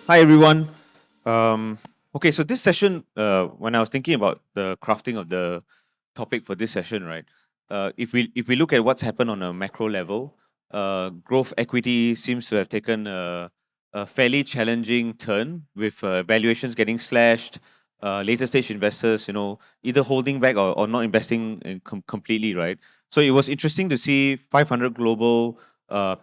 Hi everyone. Um, okay, so this session, when I was thinking about the crafting of the topic for this session, right? If we look at what's happened on a macro level, growth equity seems to have taken a fairly challenging turn with valuations getting slashed. Later stage investors, either holding back or not investing completely, right? So it was interesting to see 500 global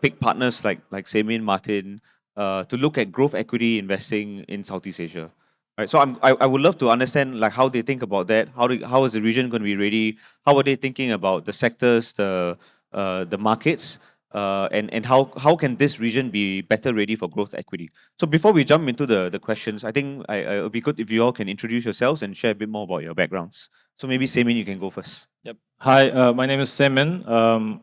pick partners like Saemin, Martin, to look at growth equity investing in Southeast Asia. Right. So I would love to understand like how they think about that. How is the region going to be ready? How are they thinking about the sectors, the markets, and how can this region be better ready for growth equity? So before we jump into the questions, I think it'll be good if you all can introduce yourselves and share a bit more about your backgrounds. So maybe Semin, you can go first. Yep. Hi, my name is Saemin.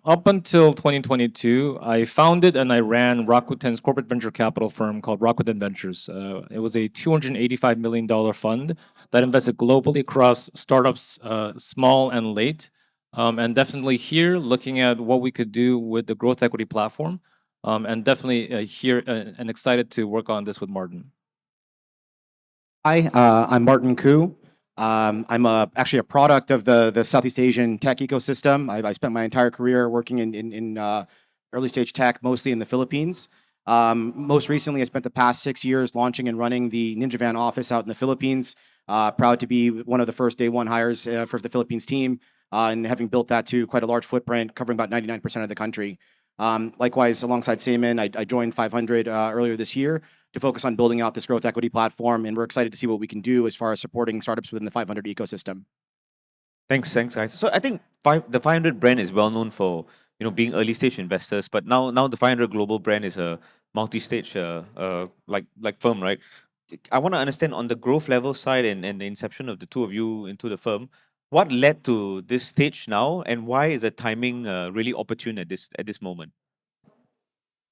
Up until 2022, I founded and I ran Rakuten's corporate venture capital firm called Rakuten Ventures. It was a $285 million fund that invested globally across startups, small and late. And definitely here, looking at what we could do with the growth equity platform. And definitely here and excited to work on this with Martin. Hi, I'm Martin Koo. Actually a product of the Southeast Asian tech ecosystem. I spent my entire career working in early stage tech, mostly in the Philippines. Most recently, I spent the past 6 years launching and running the Ninja Van office out in the Philippines. Proud to be one of the first day one hires for the Philippines team, and having built that to quite a large footprint, covering about 99% of the country. Likewise, alongside Saemin, I joined 500 earlier this year to focus on building out this growth equity platform, and we're excited to see what we can do as far as supporting startups within the 500 ecosystem. Thanks, guys. So I think the 500 brand is well known for being early stage investors, but now the 500 global brand is a multi-stage like firm, right? I want to understand on the growth level side and the inception of the two of you into the firm, what led to this stage now, and why is the timing really opportune at this moment?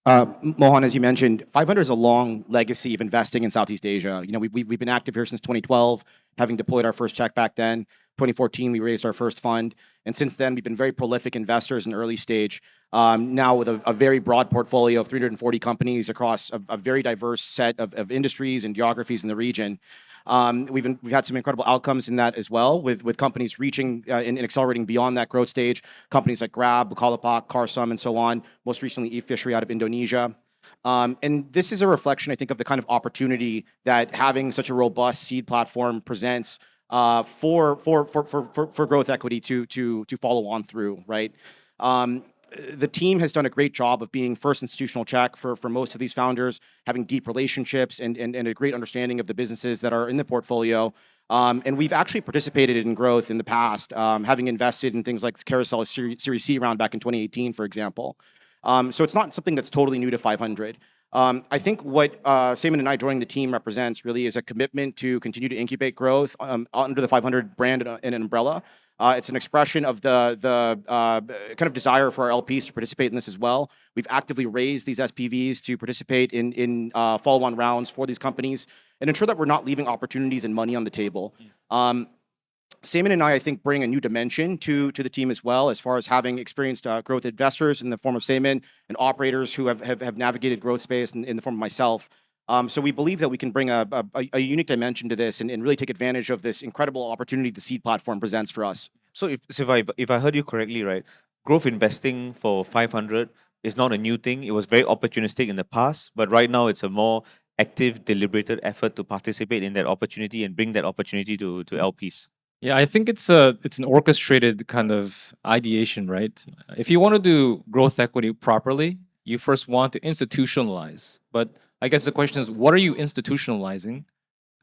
Mohan, as you mentioned, 500 is a long legacy of investing in Southeast Asia. We've been active here since 2012, having deployed our first check back then. 2014, we raised our first fund, and since then, we've been very prolific investors in early stage. Now with a very broad portfolio of 340 companies across a very diverse set of industries and geographies in the region. We've had some incredible outcomes in that as well, with companies reaching and accelerating beyond that growth stage. Companies like Grab, Bukalapak, Carsum, and so on. Most recently, eFishery out of Indonesia. And this is a reflection, I think, of the kind of opportunity that having such a robust seed platform presents for growth equity to follow on through, right? The team has done a great job of being first institutional check for most of these founders, having deep relationships and a great understanding of the businesses that are in the portfolio. And we've actually participated in growth in the past, having invested in things like Carousel Series C round back in 2018, for example. So it's not something that's totally new to 500. I think what Saemin and I joining the team represents really is a commitment to continue to incubate growth under the 500 brand and an umbrella. It's an expression of the kind of desire for our LPs to participate in this as well. We've actively raised these SPVs to participate in follow-on rounds for these companies and ensure that we're not leaving opportunities and money on the table. Saemin and I think, bring a new dimension to the team as well, as far as having experienced growth investors in the form of Saemin and operators who have navigated growth space in the form of myself. So we believe that we can bring a unique dimension to this and really take advantage of this incredible opportunity the seed platform presents for us. So if I heard you correctly, right, growth investing for 500 is not a new thing. It was very opportunistic in the past, but right now it's a more active, deliberated effort to participate in that opportunity and bring that opportunity to LPs. Yeah, I think it's an orchestrated kind of ideation, right? If you want to do growth equity properly, you first want to institutionalize. But I guess the question is, what are you institutionalizing?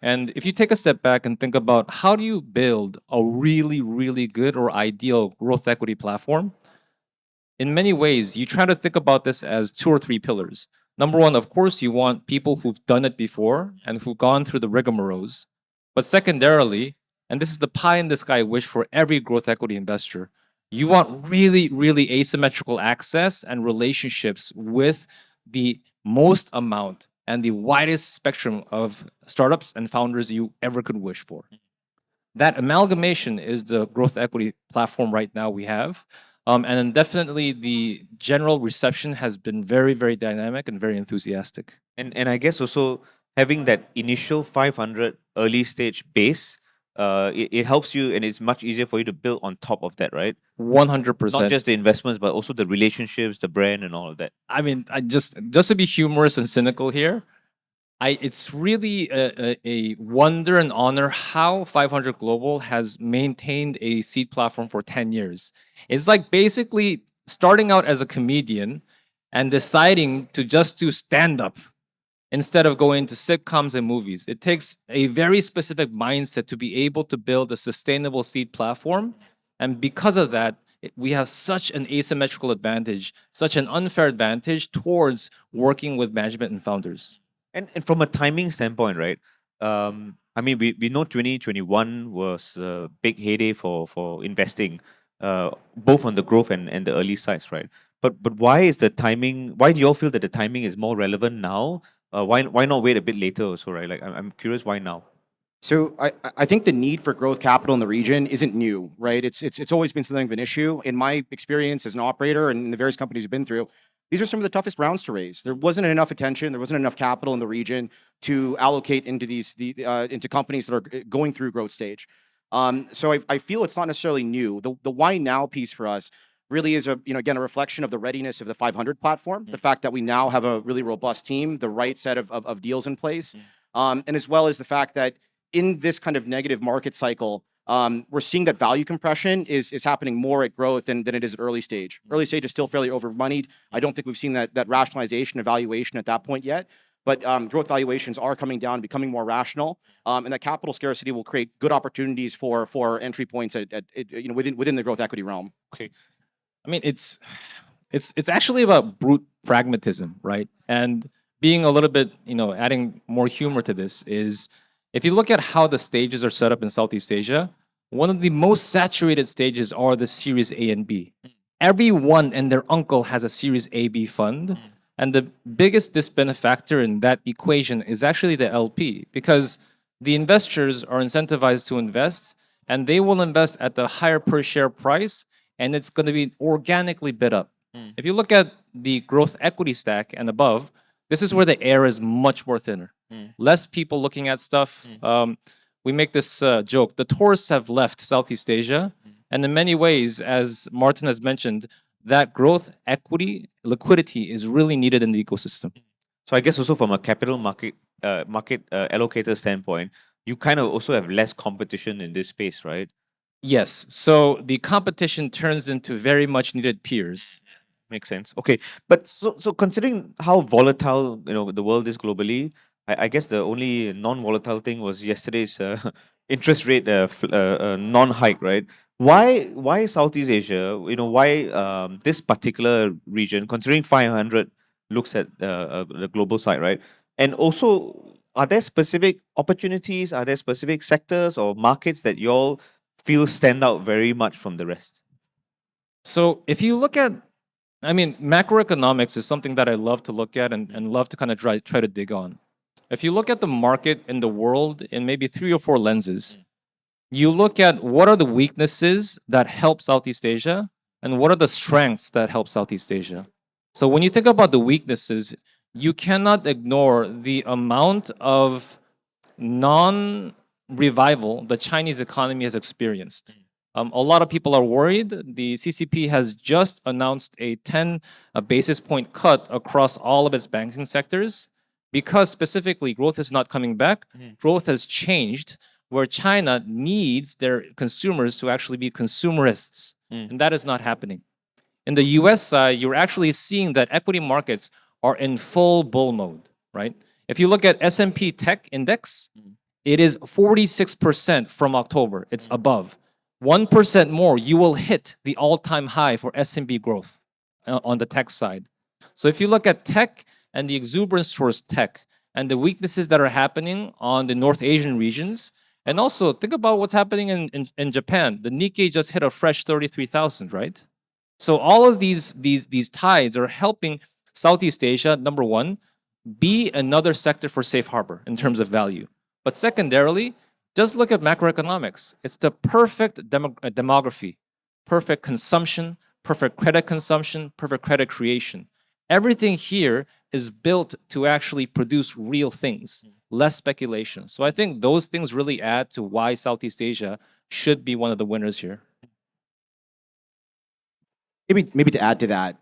And if you take a step back and think about how do you build a really, really good or ideal growth equity platform, in many ways, you try to think about this as two or three pillars. Number one, of course, you want people who've done it before and who've gone through the rigmaroles. But secondarily, and this is the pie in the sky wish for every growth equity investor, you want really, really asymmetrical access and relationships with the most amount and the widest spectrum of startups and founders you ever could wish for. That amalgamation is the growth equity platform right now we have. And then definitely the general reception has been very, very dynamic and very enthusiastic. And I guess also having that initial 500 early stage base, it helps you, and it's much easier for you to build on top of that, right? Not 100%. just the investments, but also the relationships, the brand, and all of that. I mean, I just to be humorous and cynical here, it's really a wonder and honor how 500 Global has maintained a seed platform for 10 years. It's like basically starting out as a comedian and deciding to just do stand up instead of going to sitcoms and movies. It takes a very specific mindset to be able to build a sustainable seed platform. And because of that, we have such an asymmetrical advantage, such an unfair advantage towards working with management and founders. And from a timing standpoint, right? I mean, we know 2021 was a big heyday for investing, both on the growth and the early sides, right? But why is the timing? Why do you all feel that the timing is more relevant now? Why not wait a bit later also, right? Like I'm curious why now. So I think the need for growth capital in the region isn't new, right? It's always been something of an issue. In my experience as an operator and in the various companies we've been through, these are some of the toughest rounds to raise. There wasn't enough attention, there wasn't enough capital in the region to allocate into into companies that are going through growth stage. So I feel it's not necessarily new. The why now piece for us really is again a reflection of the readiness of the 500 platform, the fact that we now have a really robust team, the right set of deals in place, and as well as the fact that in this kind of negative market cycle, we're seeing that value compression is happening more at growth than it is at early stage. Early stage is still fairly over-moneyed. I don't think we've seen that rationalization of valuation at that point yet. But growth valuations are coming down, becoming more rational, and that capital scarcity will create good opportunities for entry points within the growth equity realm. Okay. I mean, it's actually about brute pragmatism, right? And being a little bit, adding more humor to this is, if you look at how the stages are set up in Southeast Asia, one of the most saturated stages are the Series A and B. Everyone and their uncle has a Series A B fund. And the biggest disbenefactor in that equation is actually the LP, because the investors are incentivized to invest, and they will invest at the higher per share price, and it's going to be organically bid up. If you look at the growth equity stack and above, this is where the air is much more thinner. Less people looking at stuff. We make this joke: the tourists have left Southeast Asia, and in many ways, as Martin has mentioned, that growth equity liquidity is really needed in the ecosystem. So I guess also from a capital market allocator standpoint, you kind of also have less competition in this space, right? Yes. So the competition turns into very much needed peers. Makes sense. Okay, but so considering how volatile the world is globally, I guess the only non-volatile thing was yesterday's interest rate non-hike, right? Why Southeast Asia? Why this particular region? Considering 500 looks at the global side, right? And also, are there specific opportunities? Are there specific sectors or markets that y'all feel stand out very much from the rest? So if you look at, I mean, macroeconomics is something that I love to look at and love to kind of try to dig on. If you look at the market in the world in maybe 3 or 4 lenses, you look at what are the weaknesses that help Southeast Asia and what are the strengths that help Southeast Asia. So when you think about the weaknesses, you cannot ignore the amount of non-revival the Chinese economy has experienced. A lot of people are worried. The CCP has just announced a 10 basis point cut across all of its banking sectors because specifically growth is not coming back. Growth has changed where China needs their consumers to actually be consumerists. And that is not happening. In the US side, you're actually seeing that equity markets are in full bull mode, right? If you look at S&P Tech Index, it is 46% from October. It's above. 1% more, you will hit the all-time high for S&P growth on the tech side. So if you look at tech and the exuberance towards tech and the weaknesses that are happening on the North Asian regions, and also think about what's happening in Japan. The Nikkei just hit a fresh 33,000, right? So all of these tides are helping Southeast Asia, number one, be another sector for safe harbor in terms of value. But secondarily, just look at macroeconomics. It's the perfect demography, perfect consumption, perfect credit consumption, perfect credit creation. Everything here is built to actually produce real things. less speculation. So I think those things really add to why Southeast Asia should be one of the winners here. Maybe to add to that,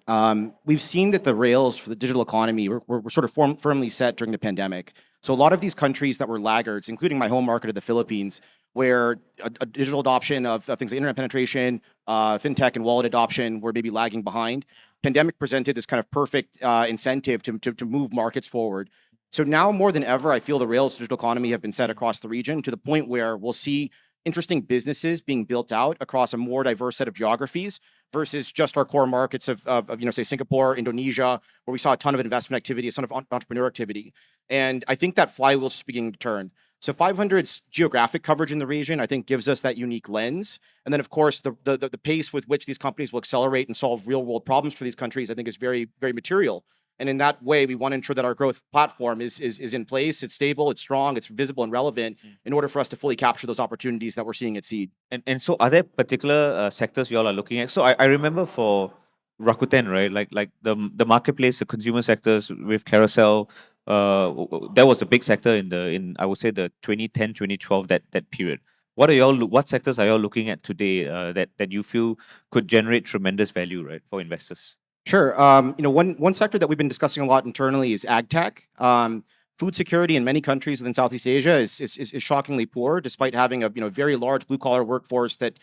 we've seen that the rails for the digital economy were sort of firmly set during the pandemic. So a lot of these countries that were laggards, including my home market of the Philippines, where a digital adoption of things like internet penetration, fintech and wallet adoption were maybe lagging behind. Pandemic presented this kind of perfect incentive to move markets forward. So now more than ever, I feel the rails digital economy have been set across the region to the point where we'll see interesting businesses being built out across a more diverse set of geographies versus just our core markets of say Singapore, Indonesia, where we saw a ton of investment activity, a ton of entrepreneur activity. And I think that flywheel is beginning to turn. So 500's geographic coverage in the region, I think, gives us that unique lens. And then, of course, the pace with which these companies will accelerate and solve real world problems for these countries, I think, is very, very material. And in that way, we want to ensure that our growth platform is in place, it's stable, it's strong, it's visible and relevant in order for us to fully capture those opportunities that we're seeing at seed. And so, are there particular sectors you all are looking at? So, I remember for Rakuten, right? Like the marketplace, the consumer sectors with Carousel, that was a big sector in I would say the 2010, 2012 that period. What sectors are y'all looking at today that you feel could generate tremendous value, right, for investors? Sure. One sector that we've been discussing a lot internally is ag tech. Food security in many countries within Southeast Asia is shockingly poor, despite having a very large blue collar workforce that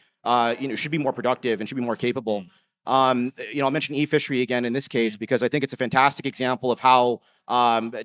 should be more productive and should be more capable. I'll mention e-fishery again in this case because I think it's a fantastic example of how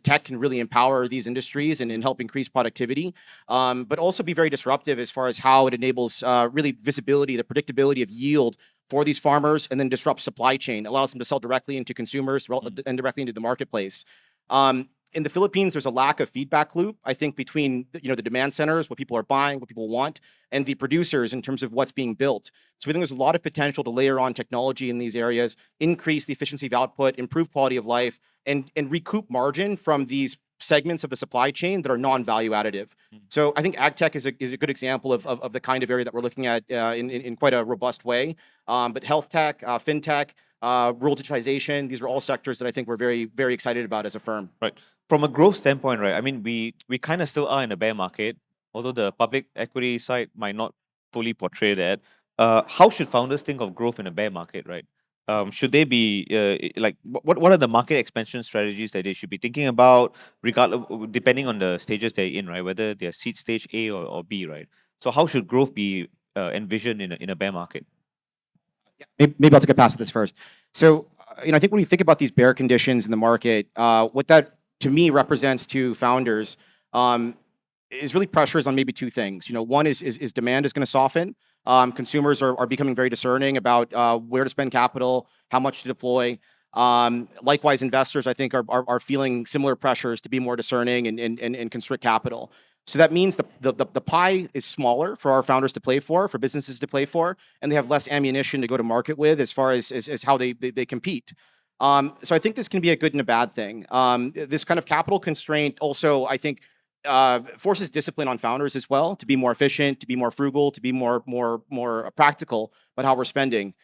tech can really empower these industries and help increase productivity, but also be very disruptive as far as how it enables really visibility, the predictability of yield for these farmers, and then disrupt supply chain, allows them to sell directly into consumers and directly into the marketplace. In the Philippines, there's a lack of feedback loop, I think, between the demand centers, what people are buying, what people want, and the producers in terms of what's being built. So we think there's a lot of potential to layer on technology in these areas, increase the efficiency of output, improve quality of life, and recoup margin from these segments of the supply chain that are non-value additive. So I think ag tech is a good example of the kind of area that we're looking at in quite a robust way. But health tech, fintech, rural digitization, these are all sectors that I think we're very, very excited about as a firm. Right. From a growth standpoint, right? I mean, we kind of still are in a bear market, although the public equity side might not fully portray that. How should founders think of growth in a bear market, right? Should they be what are the market expansion strategies that they should be thinking about, regardless, depending on the stages they're in, right? Whether they're seed stage A or B, right? So how should growth be envisioned in a bear market? Maybe I'll take a pass at this first. So, I think when you think about these bear conditions in the market, what that to me represents to founders is really pressures on maybe two things. One is demand is going to soften. Consumers are becoming very discerning about where to spend capital, how much to deploy. Likewise, investors, I think, are feeling similar pressures to be more discerning and constrict capital. So that means the pie is smaller for our founders to play for businesses to play for, and they have less ammunition to go to market with as far as how they compete. So I think this can be a good and a bad thing. This kind of capital constraint also, I think, forces discipline on founders as well to be more efficient, to be more frugal, to be more practical about how we're spending.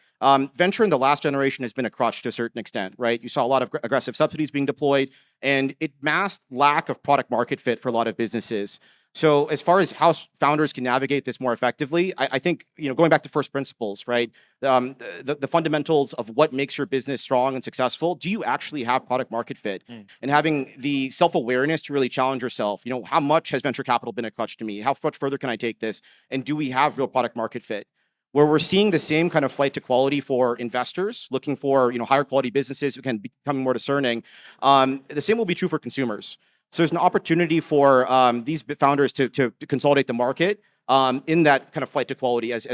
Venture in the last generation has been a crutch to a certain extent, right? You saw a lot of aggressive subsidies being deployed, and it masked lack of product market fit for a lot of businesses. So as far as how founders can navigate this more effectively, I think, going back to first principles, right? The fundamentals of what makes your business strong and successful. Do you actually have product market fit? And having the self-awareness to really challenge yourself. How much has venture capital been a crutch to me? How much further can I take this? And do we have real product market fit? Where we're seeing the same kind of flight to quality for investors, looking for higher quality businesses who can become more discerning. The same will be true for consumers. So there's an opportunity for these founders to consolidate the market in that kind of flight to quality as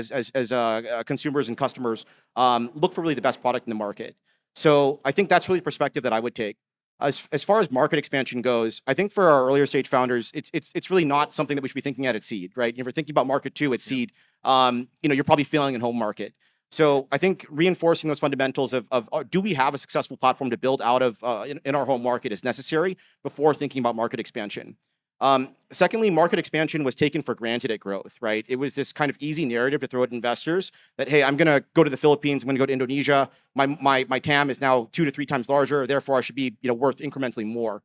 consumers and customers look for really the best product in the market. So I think that's really the perspective that I would take. As far as market expansion goes, I think for our earlier stage founders, it's really not something that we should be thinking at seed, right? If you're thinking about market two at seed, you're probably failing in home market. So I think reinforcing those fundamentals of do we have a successful platform to build out of in our home market is necessary before thinking about market expansion. Secondly, market expansion was taken for granted at growth, right? It was this kind of easy narrative to throw at investors that, hey, I'm going to go to the Philippines, I'm going to go to Indonesia. My TAM is now 2 to 3 times larger, therefore I should be worth incrementally more.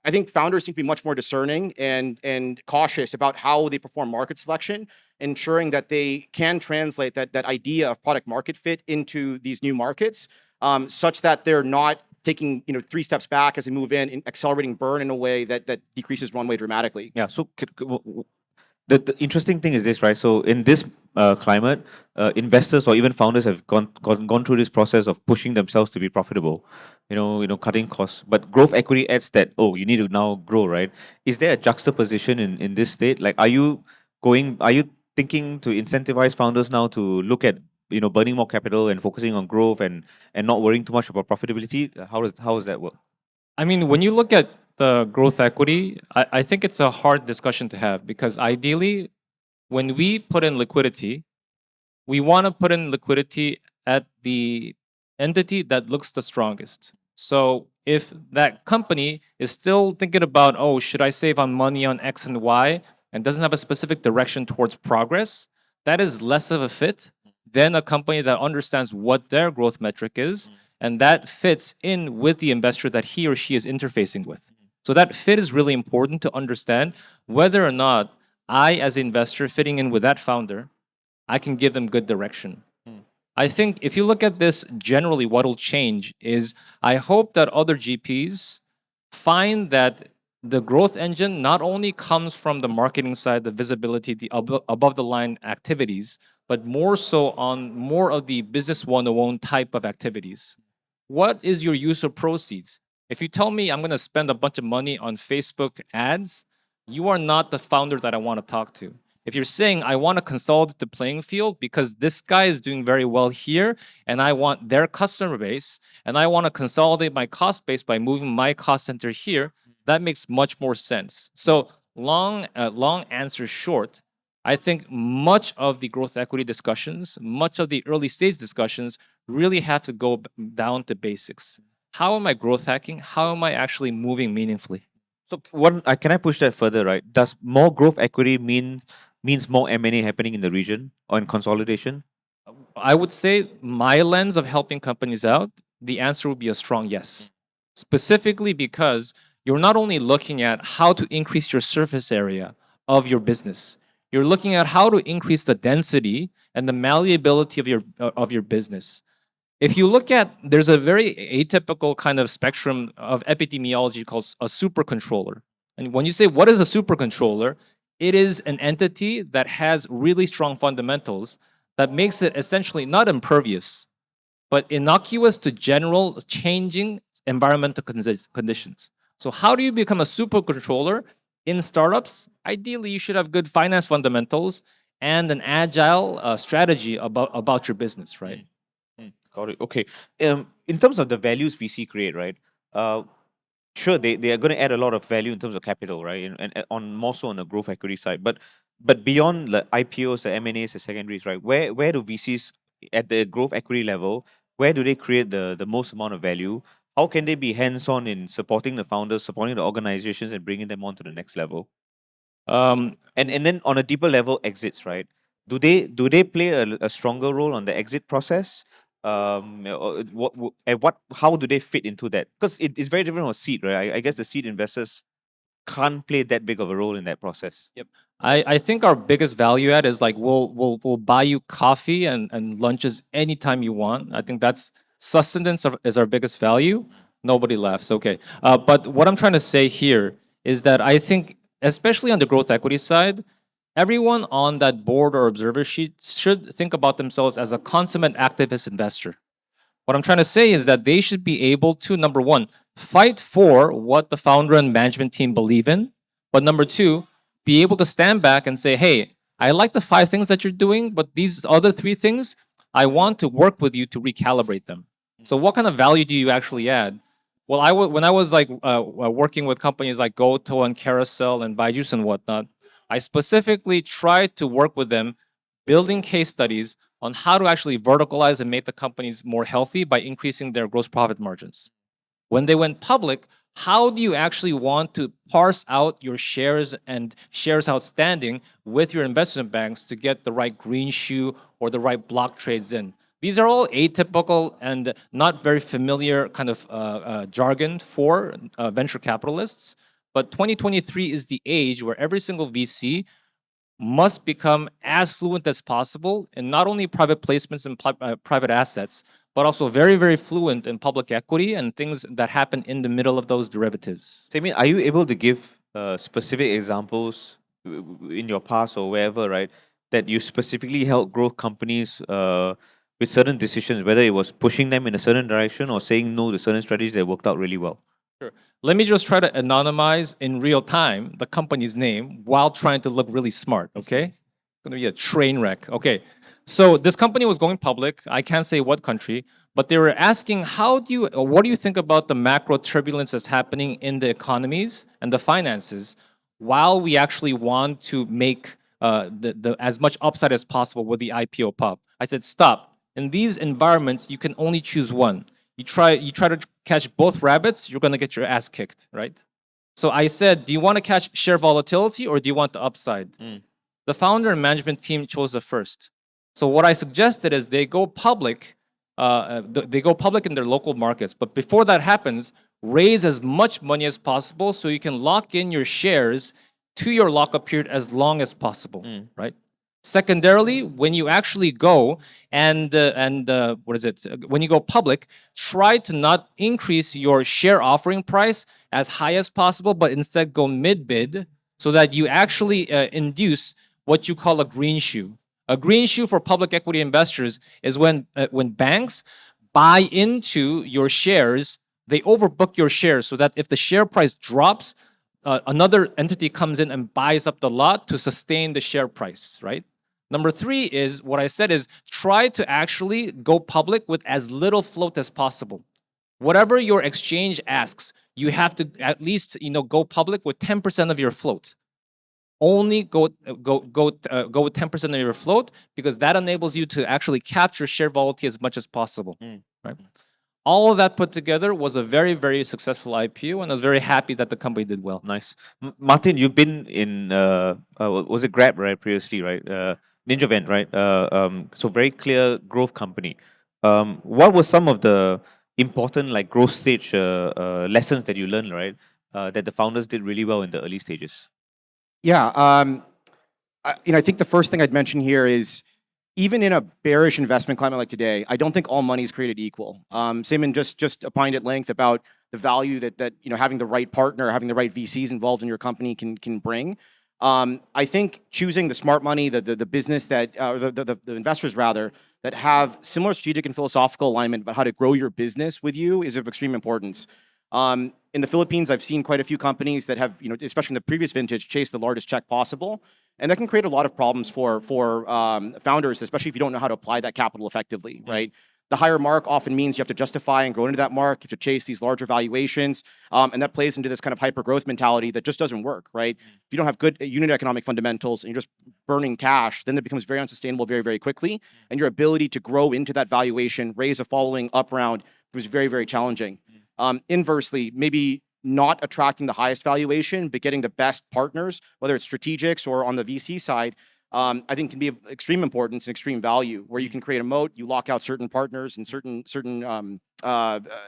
I think founders seem to be much more discerning and cautious about how they perform market selection, ensuring that they can translate that idea of product market fit into these new markets, such that they're not taking 3 steps back as they move in and accelerating burn in a way that decreases runway dramatically. Yeah. So the interesting thing is this, right? So in this climate, investors or even founders have gone through this process of pushing themselves to be profitable, cutting costs. But growth equity adds that, oh, you need to now grow, right? Is there a juxtaposition in this state? Like, are you thinking to incentivize founders now to look at burning more capital and focusing on growth and not worrying too much about profitability? How does that work? I mean, when you look at the growth equity, I think it's a hard discussion to have because ideally, when we put in liquidity, we want to put in liquidity at the entity that looks the strongest. So if that company is still thinking about, oh, should I save on money on X and Y and doesn't have a specific direction towards progress, that is less of a fit than a company that understands what their growth metric is and that fits in with the investor that he or she is interfacing with. So that fit is really important to understand whether or not I, as an investor, fitting in with that founder, I can give them good direction. I think if you look at this generally, what will change is I hope that other GPs find that the growth engine not only comes from the marketing side, the visibility, the above the line activities, but more so on more of the business 101 type of activities. What is your use of proceeds? If you tell me I'm going to spend a bunch of money on Facebook ads, you are not the founder that I want to talk to. If you're saying I want to consolidate the playing field because this guy is doing very well here and I want their customer base and I want to consolidate my cost base by moving my cost center here, that makes much more sense. So long answer short, I think much of the growth equity discussions, much of the early stage discussions really have to go down to basics. How am I growth hacking? How am I actually moving meaningfully? So can I push that further, right? Does more growth equity means more M&A happening in the region or in consolidation? I would say my lens of helping companies out, the answer would be a strong yes. Specifically because you're not only looking at how to increase your surface area of your business, you're looking at how to increase the density and the malleability of your business. If you look at, there's a very atypical kind of spectrum of epidemiology called a supercontroller. And when you say what is a supercontroller, it is an entity that has really strong fundamentals that makes it essentially not impervious, but innocuous to general changing environmental conditions. So how do you become a supercontroller in startups? Ideally, you should have good finance fundamentals and an agile strategy about your business, right? Got it. Okay. In terms of the values VC create, right? Sure, they are going to add a lot of value in terms of capital, right? And on more so on the growth equity side, but beyond the IPOs, the M&As, the secondaries, right? Where do VCs at the growth equity level, where do they create the most amount of value? How can they be hands-on in supporting the founders, supporting the organizations, and bringing them on to the next level? And then on a deeper level, exits, right? Do they play a stronger role on the exit process? How do they fit into that? Because it's very different from seed, right? I guess the seed investors can't play that big of a role in that process. Yep. I think our biggest value add is like we'll buy you coffee and lunches anytime you want. I think that's sustenance is our biggest value. Nobody laughs. Okay. But what I'm trying to say here is that I think, especially on the growth equity side, everyone on that board or observer sheet should think about themselves as a consummate activist investor. What I'm trying to say is that they should be able to, number one, fight for what the founder and management team believe in. But number two, be able to stand back and say, hey, I like the 5 things that you're doing, but these other 3 things, I want to work with you to recalibrate them. So what kind of value do you actually add? Well, when I was like working with companies like Goto and Carousel and Byju's and whatnot, I specifically tried to work with them building case studies on how to actually verticalize and make the companies more healthy by increasing their gross profit margins. When they went public, how do you actually want to parse out your shares and shares outstanding with your investment banks to get the right green shoe or the right block trades in? These are all atypical and not very familiar kind of jargon for venture capitalists. but 2023 is the age where every single VC must become as fluent as possible in not only private placements and private assets, but also very, very fluent in public equity and things that happen in the middle of those derivatives. Saemin, are you able to give specific examples in your past or wherever, right, that you specifically helped grow companies with certain decisions, whether it was pushing them in a certain direction or saying no to certain strategies that worked out really well? Sure. Let me just try to anonymize in real time the company's name while trying to look really smart, okay? It's gonna be a train wreck. Okay. So this company was going public. I can't say what country, but they were asking, what do you think about the macro turbulence that's happening in the economies and the finances while we actually want to make the as much upside as possible with the IPO pop? I said, stop. In these environments, you can only choose one. You try to catch both rabbits, you're gonna get your ass kicked, right? So I said, do you want to catch share volatility or do you want the upside? The founder and management team chose the first. So what I suggested is they go public. They go public in their local markets, but before that happens, raise as much money as possible so you can lock in your shares to your lockup period as long as possible, right? Secondarily, when you actually go and when you go public, try to not increase your share offering price as high as possible, but instead go mid-bid so that you actually induce what you call a green shoe. A green shoe for public equity investors is when banks buy into your shares, they overbook your shares so that if the share price drops, another entity comes in and buys up the lot to sustain the share price, right? Number three is what I said is try to actually go public with as little float as possible. Whatever your exchange asks, you have to at least go public with 10% of your float. Only go with 10% of your float because that enables you to actually capture share volatility as much as possible. Right? All of that put together was a very, very successful IPO, and I was very happy that the company did well. Nice. Martin, you've been in, was it Grab, right, previously, right? NinjaVent, right? So very clear growth company. What were some of the important growth stage lessons that you learned, right? That the founders did really well in the early stages? Yeah, I think the first thing I'd mention here is even in a bearish investment climate like today, I don't think all money is created equal. Saemin just opined at length about the value that having the right partner, having the right VCs involved in your company can bring. I think choosing the smart money, the business that, or the investors rather, that have similar strategic and philosophical alignment about how to grow your business with you is of extreme importance. In the Philippines, I've seen quite a few companies that have, especially in the previous vintage, chased the largest check possible. And that can create a lot of problems for founders, especially if you don't know how to apply that capital effectively, right? The higher mark often means you have to justify and grow into that mark. You have to chase these larger valuations. And that plays into this kind of hyper growth mentality that just doesn't work, right? If you don't have good unit economic fundamentals and you're just burning cash, then it becomes very unsustainable very, very quickly. And your ability to grow into that valuation, raise a following up round, becomes very, very challenging. Inversely, maybe not attracting the highest valuation, but getting the best partners, whether it's strategics or on the VC side, I think can be of extreme importance and extreme value, where you can create a moat, you lock out certain partners and certain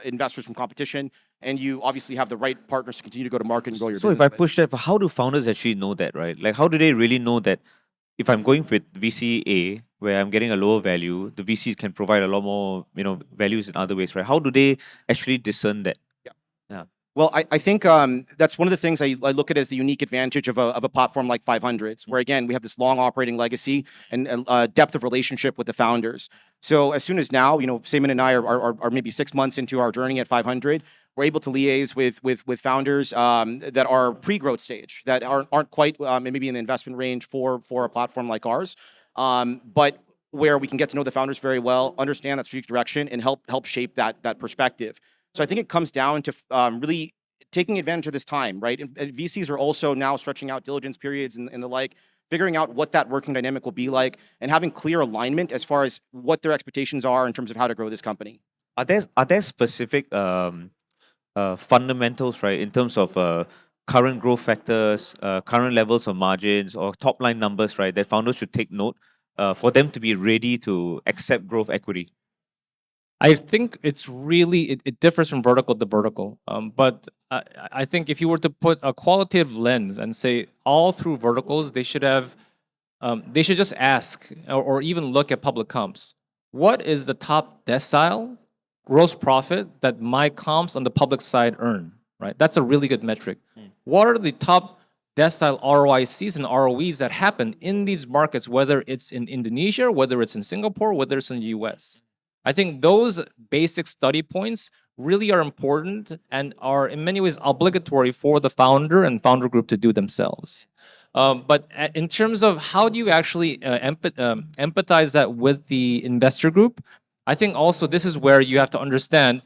investors from competition, and you obviously have the right partners to continue to go to market and grow your business. So if I push that, how do founders actually know that, right? Like, how do they really know that if I'm going with VC A, where I'm getting a lower value, the VCs can provide a lot more, values in other ways, right? How do they actually discern that? Yeah. Well, I think that's one of the things I look at as the unique advantage of a platform like 500's, where again, we have this long operating legacy and depth of relationship with the founders. So as soon as now, Saemin and I are maybe 6 months into our journey at 500, we're able to liaise with founders that are pre-growth stage, that aren't quite maybe in the investment range for a platform like ours, but where we can get to know the founders very well, understand that strategic direction, and help shape that perspective. So I think it comes down to really taking advantage of this time, right? And VCs are also now stretching out diligence periods and the like, figuring out what that working dynamic will be like, and having clear alignment as far as what their expectations are in terms of how to grow this company. Are there specific fundamentals, right, in terms of current growth factors, current levels of margins, or top line numbers, right, that founders should take note for them to be ready to accept growth equity? I think it's really it differs from vertical to vertical. But I think if you were to put a qualitative lens and say all through verticals, they should just ask or even look at public comps. What is the top decile gross profit that my comps on the public side earn? Right, that's a really good metric. What are the top decile ROICs and ROEs that happen in these markets, whether it's in Indonesia, whether it's in Singapore, whether it's in the US? I think those basic study points really are important and are in many ways obligatory for the founder and founder group to do themselves. But in terms of how do you actually empathize that with the investor group, I think also this is where you have to understand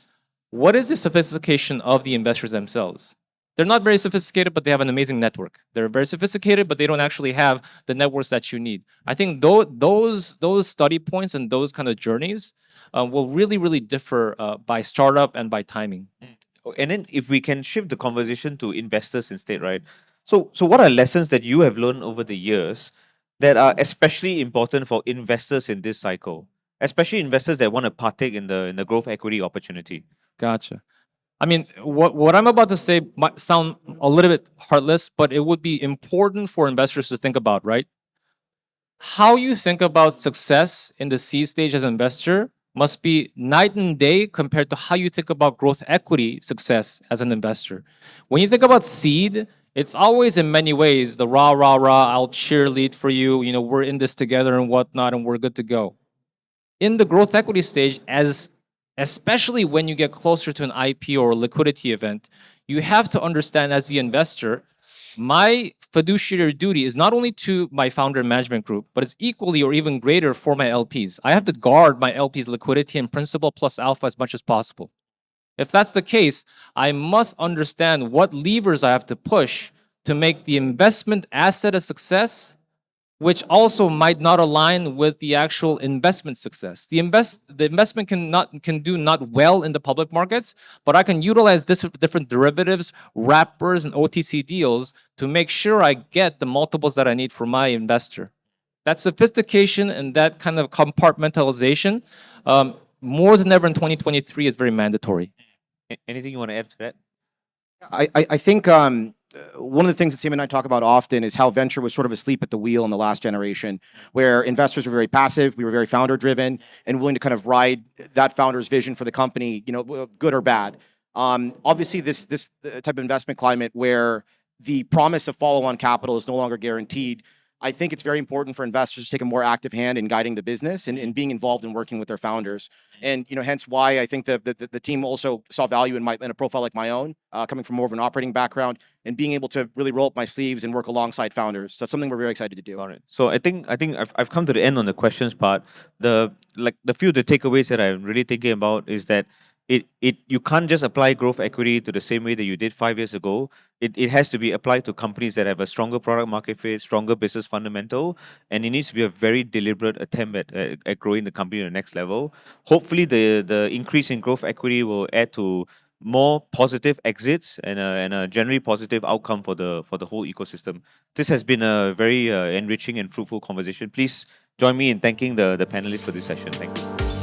what is the sophistication of the investors themselves. They're not very sophisticated, but they have an amazing network. They're very sophisticated, but they don't actually have the networks that you need. I think those study points and those kind of journeys will really differ by startup and by timing. And then if we can shift the conversation to investors instead, right? So what are lessons that you have learned over the years that are especially important for investors in this cycle, especially investors that want to partake in the growth equity opportunity? Gotcha. I mean, what I'm about to say might sound a little bit heartless, but it would be important for investors to think about, right? How you think about success in the seed stage as an investor must be night and day compared to how you think about growth equity success as an investor. When you think about seed, it's always in many ways the rah, rah, rah, I'll cheerlead for you, we're in this together and whatnot, and we're good to go. In the growth equity stage, especially when you get closer to an IP or a liquidity event, you have to understand as the investor, my fiduciary duty is not only to my founder and management group, but it's equally or even greater for my LPs. I have to guard my LPs' liquidity and principal plus alpha as much as possible. If that's the case, I must understand what levers I have to push to make the investment asset a success, which also might not align with the actual investment success. The investment can do not well in the public markets, but I can utilize different derivatives, wrappers, and OTC deals to make sure I get the multiples that I need for my investor. That sophistication and that kind of compartmentalization, more than ever in 2023, is very mandatory. Anything you want to add to that? I think one of the things that Saemin and I talk about often is how venture was sort of asleep at the wheel in the last generation, where investors were very passive, we were very founder driven, and willing to kind of ride that founder's vision for the company, good or bad. Obviously, this type of investment climate where the promise of follow-on capital is no longer guaranteed, I think it's very important for investors to take a more active hand in guiding the business and being involved in working with their founders. And hence why I think the team also saw value in a profile like my own, coming from more of an operating background and being able to really roll up my sleeves and work alongside founders. So it's something we're very excited to do. Got it. So I think I've come to the end on the questions part. The few of the takeaways that I'm really thinking about is that you can't just apply growth equity to the same way that you did 5 years ago. It has to be applied to companies that have a stronger product market fit, stronger business fundamental, and it needs to be a very deliberate attempt at growing the company to the next level. Hopefully, the increase in growth equity will add to more positive exits and a generally positive outcome for the whole ecosystem. This has been a very enriching and fruitful conversation. Please join me in thanking the panelists for this session. Thank you.